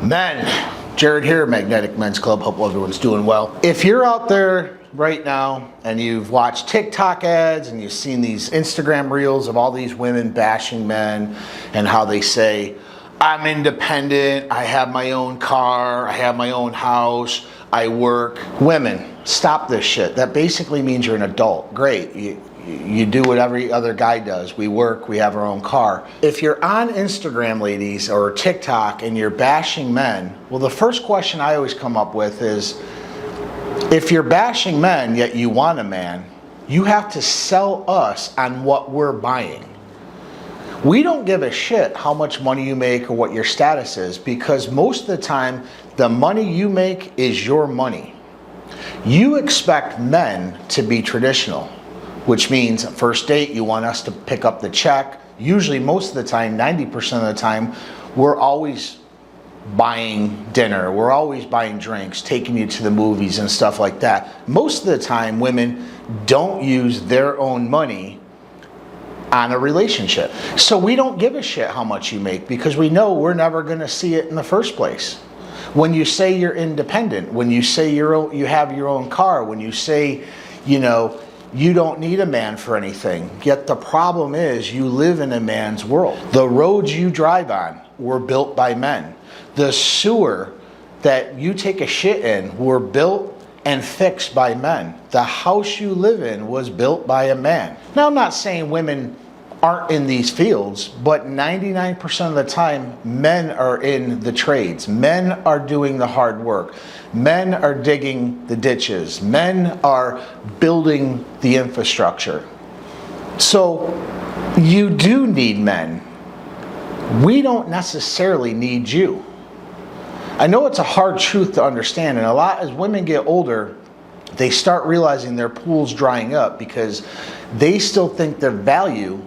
Men, Jared here, Magnetic Men's Club. Hope everyone's doing well. If you're out there right now and you've watched TikTok ads and you've seen these Instagram reels of all these women bashing men and how they say, I'm independent, I have my own car, I have my own house, I work. Women, stop this shit. That basically means you're an adult. Great. You do what every other guy does. We work, we have our own car. If you're on Instagram, ladies, or TikTok and you're bashing men, well, the first question I always come up with is, if you're bashing men yet you want a man, you have to sell us on what we're buying. We don't give a shit how much money you make or what your status is, because most of the time, the money you make is your money. You expect men to be traditional, which means first date, you want us to pick up the check. Usually, most of the time, 90% of the time, we're always buying dinner. We're always buying drinks, taking you to the movies and stuff like that. Most of the time, women don't use their own money on a relationship. So we don't give a shit how much you make, because we know we're never gonna see it in the first place. When you say you're independent, when you say you have your own car, when you say, you don't need a man for anything. Yet the problem is you live in a man's world. The roads you drive on were built by men. The sewer that you take a shit in were built and fixed by men. The house you live in was built by a man. Now, I'm not saying women aren't in these fields, but 99% of the time, men are in the trades. Men are doing the hard work. Men are digging the ditches. Men are building the infrastructure. So you do need men. We don't necessarily need you. I know it's a hard truth to understand, and as women get older, they start realizing their pool's drying up because they still think their value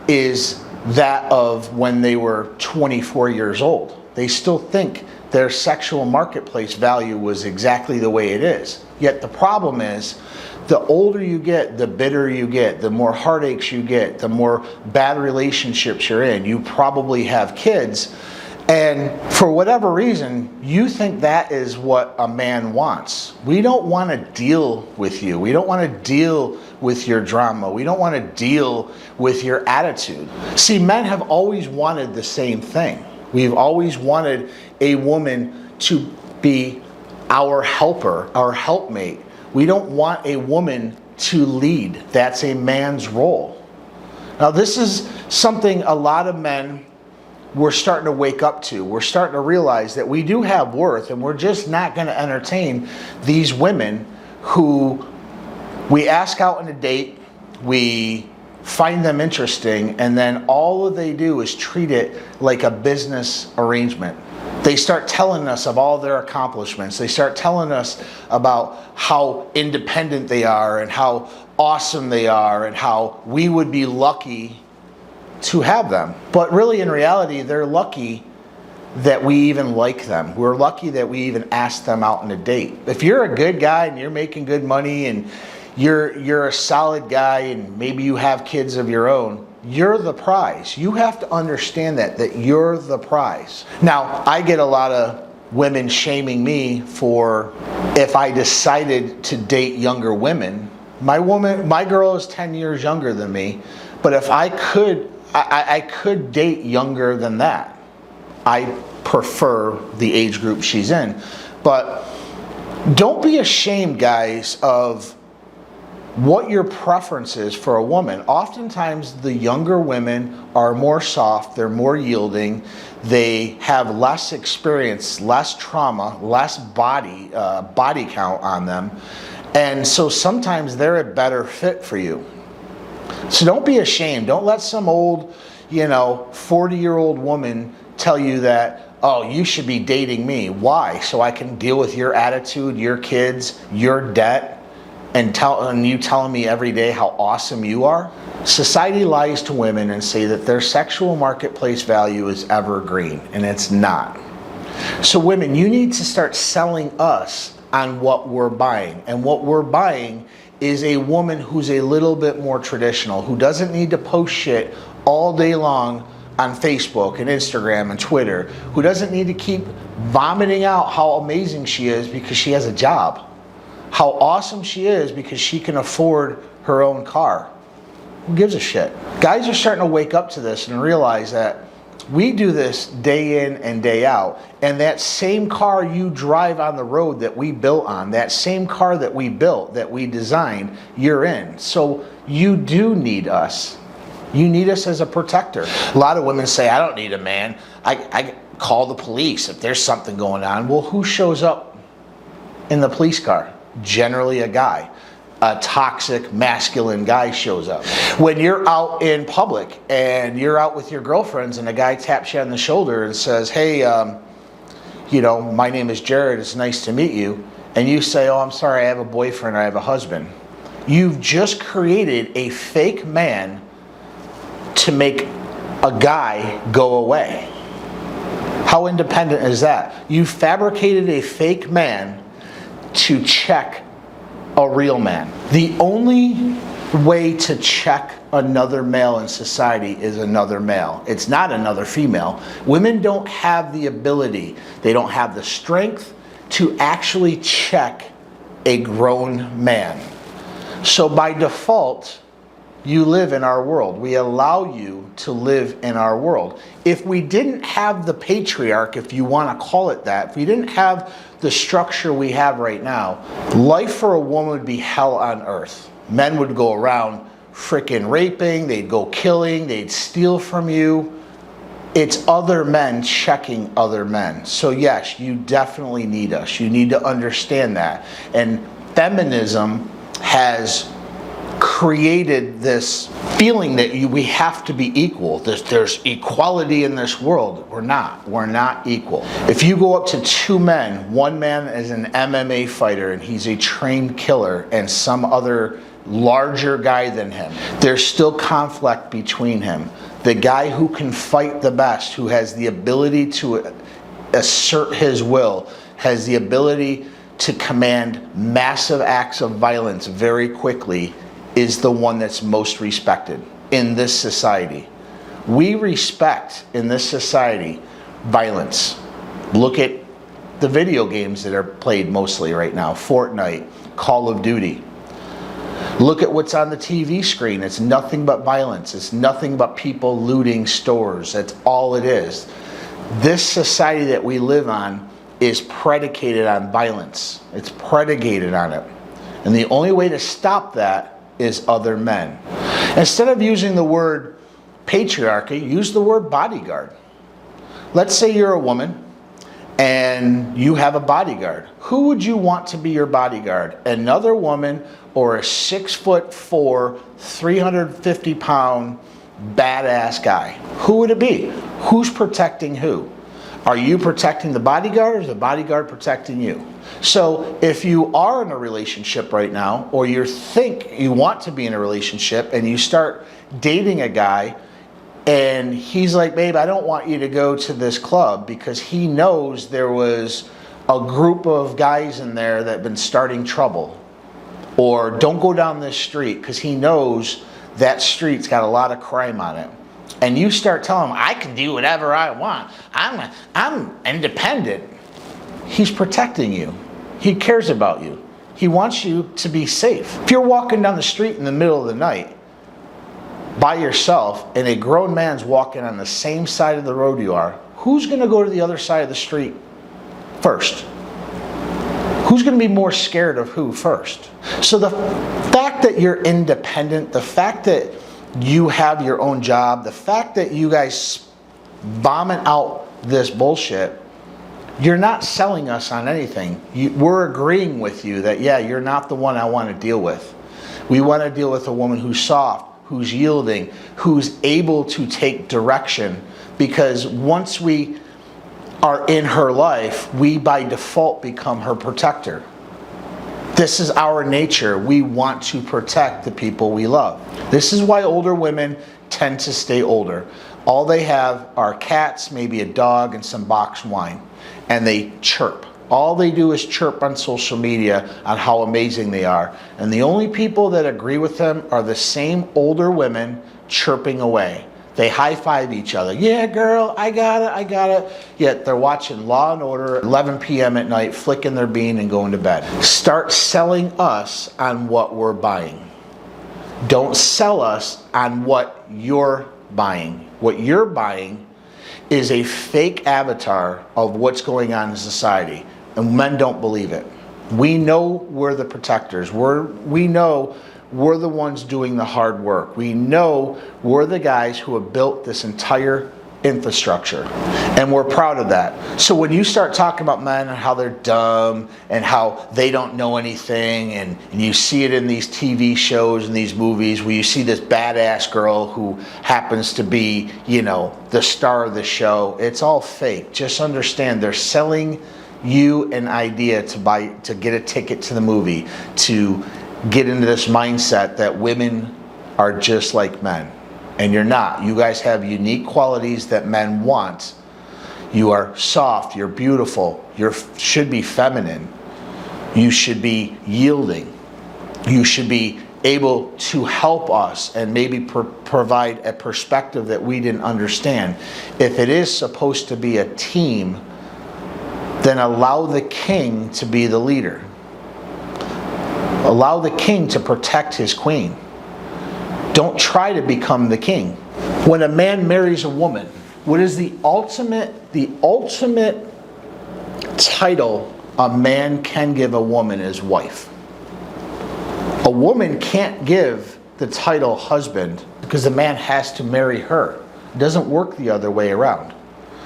is that of when they were 24 years old. They still think their sexual marketplace value was exactly the way it is. Yet the problem is, the older you get, the bitter you get, the more heartaches you get, the more bad relationships you're in. You probably have kids, and for whatever reason, you think that is what a man wants. We don't want to deal with you. We don't want to deal with your drama. We don't want to deal with your attitude. See, men have always wanted the same thing. We've always wanted a woman to be our helper, our helpmate. We don't want a woman to lead. That's a man's role. Now, this is something a lot of men we're starting to wake up to. We're starting to realize that we do have worth, and we're just not going to entertain these women who we ask out on a date, we find them interesting, and then all they do is treat it like a business arrangement. They start telling us of all their accomplishments. They start telling us about how independent they are and how awesome they are and how we would be lucky to have them. But really, in reality, they're lucky that we even like them. We're lucky that we even asked them out on a date. If you're a good guy and you're making good money and you're a solid guy and maybe you have kids of your own, you're the prize. You have to understand that you're the prize. Now, I get a lot of women shaming me for if I decided to date younger women. My girl is 10 years younger than me, but if I could date younger than that. I prefer the age group she's in. But don't be ashamed, guys, of what your preference is for a woman. Oftentimes, the younger women are more soft, they're more yielding, they have less experience, less trauma, less body count on them. And so sometimes they're a better fit for you. So don't be ashamed. Don't let some old, 40-year-old woman tell you that, oh, you should be dating me. Why? So I can deal with your attitude, your kids, your debt, and you telling me every day how awesome you are? Society lies to women and say that their sexual marketplace value is evergreen, and it's not. So women, you need to start selling us on what we're buying. And what we're buying is a woman who's a little bit more traditional, who doesn't need to post shit all day long on Facebook and Instagram and Twitter, who doesn't need to keep vomiting out how amazing she is because she has a job, how awesome she is because she can afford her own car. Who gives a shit? Guys are starting to wake up to this and realize that we do this day in and day out, and that same car you drive on the road that we built on, that same car that we built, that we designed, you're in. So you do need us. You need us as a protector. A lot of women say, I don't need a man. I call the police if there's something going on. Well, who shows up in the police car? Generally a guy. A toxic, masculine guy shows up. When you're out in public and you're out with your girlfriends and a guy taps you on the shoulder and says, hey, you know, my name is Jared, it's nice to meet you. And you say, oh, I'm sorry, I have a boyfriend, I have a husband. You've just created a fake man to make a guy go away. How independent is that? You fabricated a fake man to check a real man. The only way to check another male in society is another male. It's not another female. Women don't have the ability, they don't have the strength to actually check a grown man. So by default, you live in our world. We allow you to live in our world. If we didn't have the patriarch, if you want to call it that, if we didn't have the structure we have right now, life for a woman would be hell on earth. Men would go around frickin' raping, they'd go killing, they'd steal from you. It's other men checking other men. So yes, you definitely need us. You need to understand that. And feminism has created this feeling that we have to be equal. There's equality in this world. We're not equal. If you go up to two men, one man is an MMA fighter and he's a trained killer, and some other larger guy than him, there's still conflict between him. The guy who can fight the best, who has the ability to assert his will, has the ability to command massive acts of violence very quickly, is the one that's most respected in this society. We respect in this society violence. Look at the video games that are played mostly right now, Fortnite, Call of Duty. Look at what's on the TV screen. It's nothing but violence. It's nothing but people looting stores. That's all it is. This society that we live on is predicated on violence. It's predicated on it. And the only way to stop that is other men. Instead of using the word patriarchy, use the word bodyguard. Let's say you're a woman and you have a bodyguard. Who would you want to be your bodyguard? Another woman or a 6'4", 350-pound badass guy? Who would it be? Who's protecting who? Are you protecting the bodyguard or is the bodyguard protecting you? So if you are in a relationship right now, or you think you want to be in a relationship and you start dating a guy and he's like, babe, I don't want you to go to this club because he knows there was a group of guys in there that have been starting trouble. Or don't go down this street because he knows that street's got a lot of crime on it. And you start telling him, I can do whatever I want. I'm independent. He's protecting you. He cares about you. He wants you to be safe. If you're walking down the street in the middle of the night by yourself and a grown man's walking on the same side of the road you are, who's going to go to the other side of the street first? Who's going to be more scared of who first? So the fact that you're independent, the fact that you have your own job, the fact that you guys bombing out this bullshit, you're not selling us on anything. We're agreeing with you that, yeah, you're not the one I want to deal with. We want to deal with a woman who's soft, who's yielding, who's able to take direction, because once we are in her life, we by default become her protector. This is our nature. We want to protect the people we love. This is why older women tend to stay older. All they have are cats, maybe a dog, and some boxed wine. And they chirp. All they do is chirp on social media on how amazing they are. And the only people that agree with them are the same older women chirping away. They high-five each other. Yeah, girl, I got it, I got it. Yet they're watching Law and Order at 11 p.m. at night, flicking their bean and going to bed. Start selling us on what we're buying. Don't sell us on what you're buying. What you're buying is a fake avatar of what's going on in society. And men don't believe it. We know we're the protectors. We know we're the ones doing the hard work. We know we're the guys who have built this entire infrastructure, and we're proud of that. So when you start talking about men and how they're dumb and how they don't know anything, and you see it in these TV shows and these movies where you see this badass girl who happens to be, you know, the star of the show, it's all fake. Just understand they're selling you an idea to get a ticket to the movie, to get into this mindset that women are just like men. And you're not. You guys have unique qualities that men want. You are soft, you're beautiful, you should be feminine, you should be yielding, you should be able to help us and maybe provide a perspective that we didn't understand. If it is supposed to be a team, then allow the king to be the leader. Allow the king to protect his queen. Don't try to become the king. When a man marries a woman, what is the ultimate title a man can give a woman is wife? A woman can't give the title husband because the man has to marry her. It doesn't work the other way around.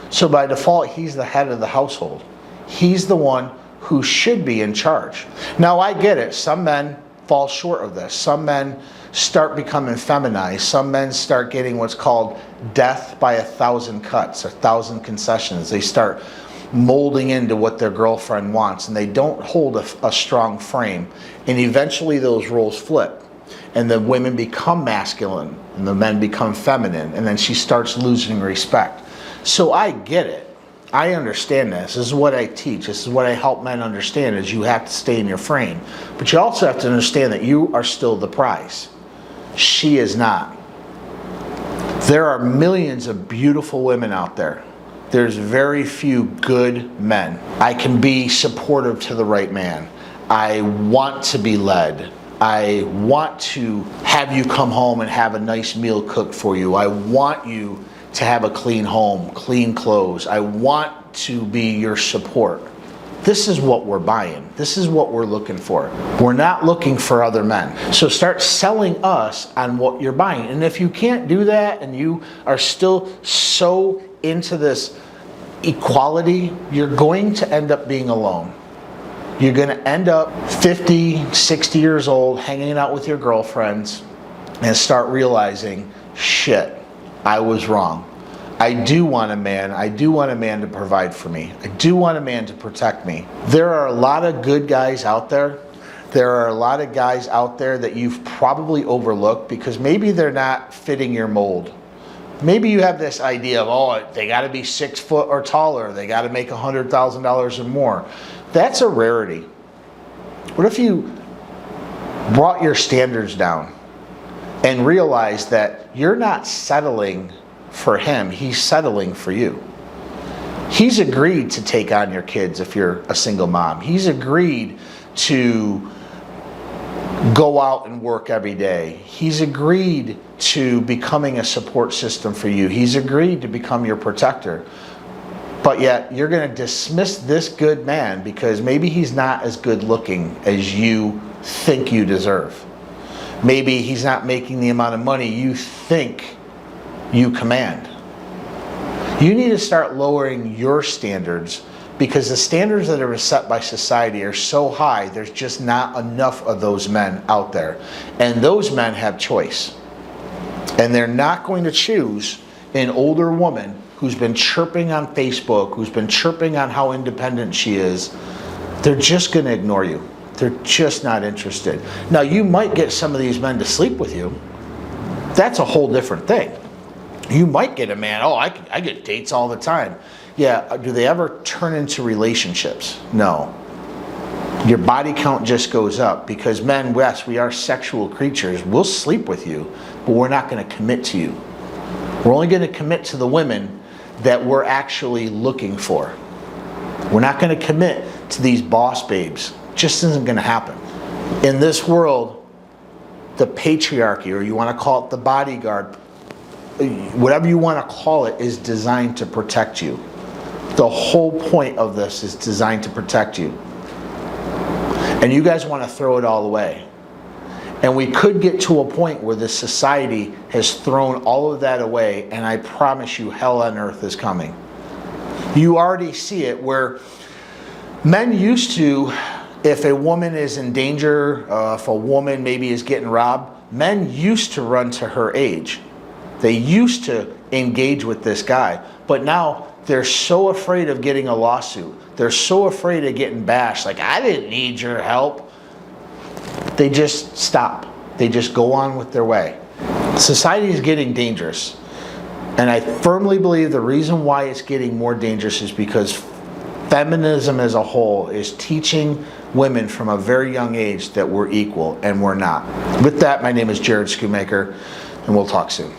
So by default, he's the head of the household. He's the one who should be in charge. Now I get it, some men fall short of this. Some men start becoming feminized. Some men start getting what's called death by 1,000 cuts, 1,000 concessions. They start molding into what their girlfriend wants, and they don't hold a strong frame. And eventually those roles flip, and the women become masculine, and the men become feminine, and then she starts losing respect. So I get it. I understand this. This is what I teach. This is what I help men understand, is you have to stay in your frame. But you also have to understand that you are still the prize. She is not. There are millions of beautiful women out there. There's very few good men. I can be supportive to the right man. I want to be led. I want to have you come home and have a nice meal cooked for you. I want you to have a clean home, clean clothes. I want to be your support. This is what we're buying. This is what we're looking for. We're not looking for other men. So start selling us on what you're buying. And if you can't do that and you are still so into this equality, you're going to end up being alone. You're going to end up 50, 60 years old, hanging out with your girlfriends, and start realizing, shit, I was wrong. I do want a man. I do want a man to provide for me. I do want a man to protect me. There are a lot of good guys out there. There are a lot of guys out there that you've probably overlooked because maybe they're not fitting your mold. Maybe you have this idea of, oh, they got to be 6 foot or taller. They got to make $100,000 or more. That's a rarity. What if you brought your standards down and realized that you're not settling for him, he's settling for you. He's agreed to take on your kids if you're a single mom. He's agreed to go out and work every day. He's agreed to becoming a support system for you. He's agreed to become your protector. But yet you're going to dismiss this good man because maybe he's not as good looking as you think you deserve. Maybe he's not making the amount of money you think you command. You need to start lowering your standards because the standards that are set by society are so high, there's just not enough of those men out there. And those men have choice. And they're not going to choose an older woman who's been chirping on Facebook, who's been chirping on how independent she is. They're just going to ignore you. They're just not interested. Now, you might get some of these men to sleep with you. That's a whole different thing. You might get a man, oh, I get dates all the time. Yeah, do they ever turn into relationships? No. Your body count just goes up because men, yes, we are sexual creatures. We'll sleep with you, but we're not going to commit to you. We're only going to commit to the women that we're actually looking for. We're not going to commit to these boss babes. It just isn't going to happen. In this world, the patriarchy, or you want to call it the bodyguard, whatever you want to call it, is designed to protect you. The whole point of this is designed to protect you. And you guys want to throw it all away. And we could get to a point where this society has thrown all of that away, and I promise you hell on earth is coming. You already see it where men used to, if a woman is in danger, if a woman maybe is getting robbed, men used to run to her age. They used to engage with this guy, but now they're so afraid of getting a lawsuit. They're so afraid of getting bashed. Like, I didn't need your help. They just stop. They just go on with their way. Society is getting dangerous. And I firmly believe the reason why it's getting more dangerous is because feminism as a whole is teaching women from a very young age that we're equal, and we're not. With that, my name is Jared Schoonmaker, and we'll talk soon.